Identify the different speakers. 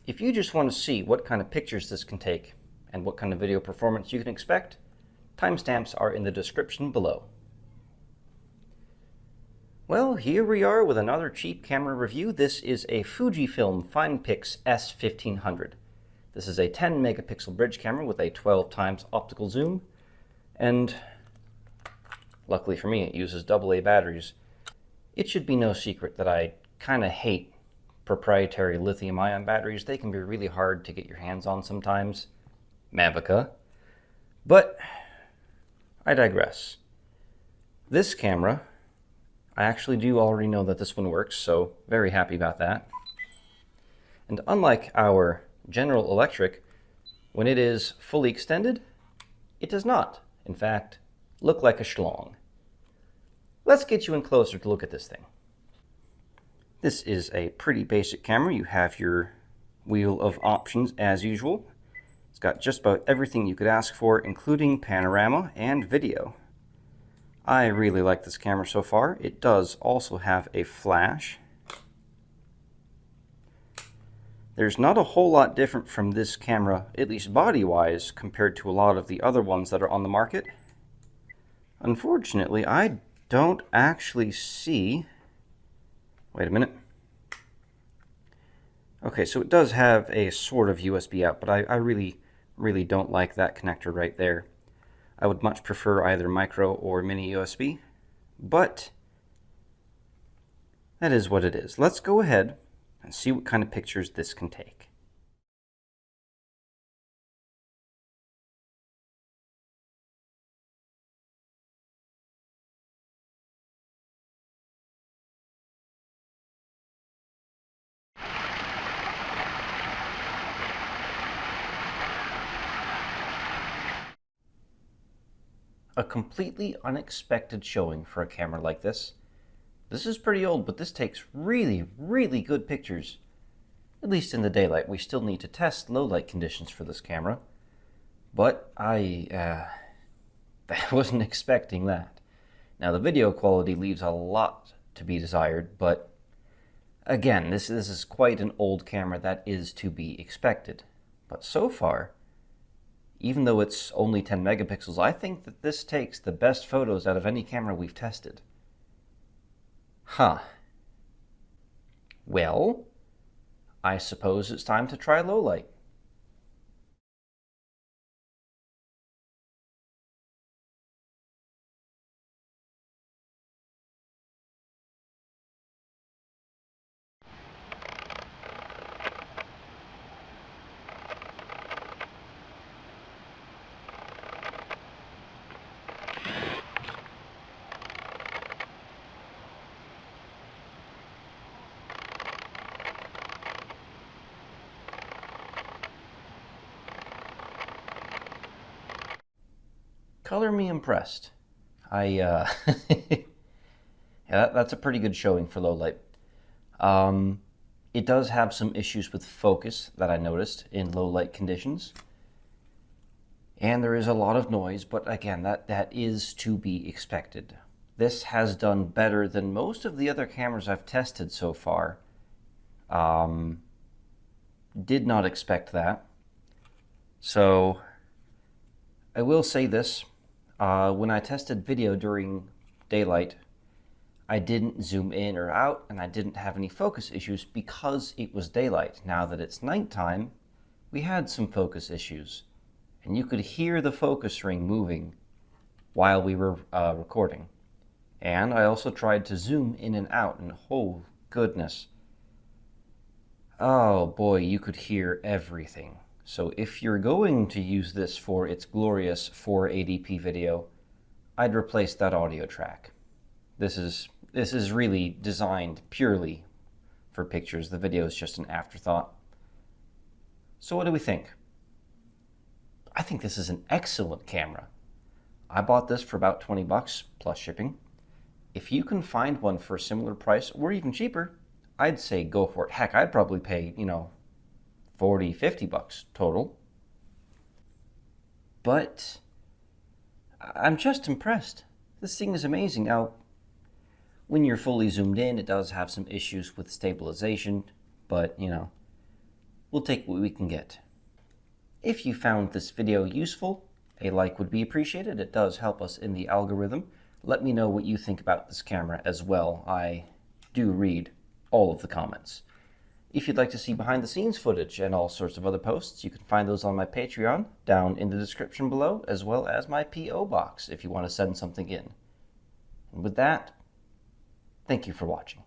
Speaker 1: If you just want to see what kind of pictures this can take and what kind of video performance you can expect, timestamps are in the description below. Well, here we are with another cheap camera review. This is a Fujifilm Finepix S1500. This is a 10 megapixel bridge camera with a 12 times optical zoom, and luckily for me it uses AA batteries. It should be no secret that I kind of hate proprietary lithium-ion batteries. They can be really hard to get your hands on sometimes. Mavica. But I digress. This camera, I actually do already know that this one works, so very happy about that. And unlike our General Electric, when it is fully extended, it does not, in fact, look like a schlong. Let's get you in closer to look at this thing. This is a pretty basic camera. You have your wheel of options as usual. It's got just about everything you could ask for, including panorama and video. I really like this camera so far. It does also have a flash. There's not a whole lot different from this camera, at least body-wise, compared to a lot of the other ones that are on the market. Unfortunately, I don't actually see... Wait a minute. Okay, so it does have a sort of USB out, but I really don't like that connector right there. I would much prefer either micro or mini USB, but that is what it is. Let's go ahead and see what kind of pictures this can take. A completely unexpected showing for a camera like this. This is pretty old, but this takes really good pictures. At least in the daylight. We still need to test low light conditions for this camera. But I wasn't expecting that. Now the video quality leaves a lot to be desired, but again, this is quite an old camera that is to be expected. But so far, even though it's only 10 megapixels, I think that this takes the best photos out of any camera we've tested. Huh. Well, I suppose it's time to try low light. Color me impressed. Yeah, that's a pretty good showing for low light. It does have some issues with focus that I noticed in low light conditions. And there is a lot of noise, but again, that is to be expected. This has done better than most of the other cameras I've tested so far. Did not expect that. So I will say this. When I tested video during daylight, I didn't zoom in or out, and I didn't have any focus issues because it was daylight. Now that it's nighttime, we had some focus issues, and you could hear the focus ring moving while we were recording. And I also tried to zoom in and out, and oh goodness. Oh boy, you could hear everything. So if you're going to use this for its glorious 480p video, I'd replace that audio track. This is really designed purely for pictures. The video is just an afterthought. So what do we think? I think this is an excellent camera. I bought this for about 20 bucks plus shipping. If you can find one for a similar price or even cheaper, I'd say go for it. Heck, I'd probably pay, 40, 50 bucks total. But I'm just impressed. This thing is amazing. Now, when you're fully zoomed in, it does have some issues with stabilization, but, we'll take what we can get. If you found this video useful, a like would be appreciated. It does help us in the algorithm. Let me know what you think about this camera as well. I do read all of the comments. If you'd like to see behind the scenes footage and all sorts of other posts, you can find those on my Patreon down in the description below, as well as my P.O. box if you want to send something in. And with that, thank you for watching.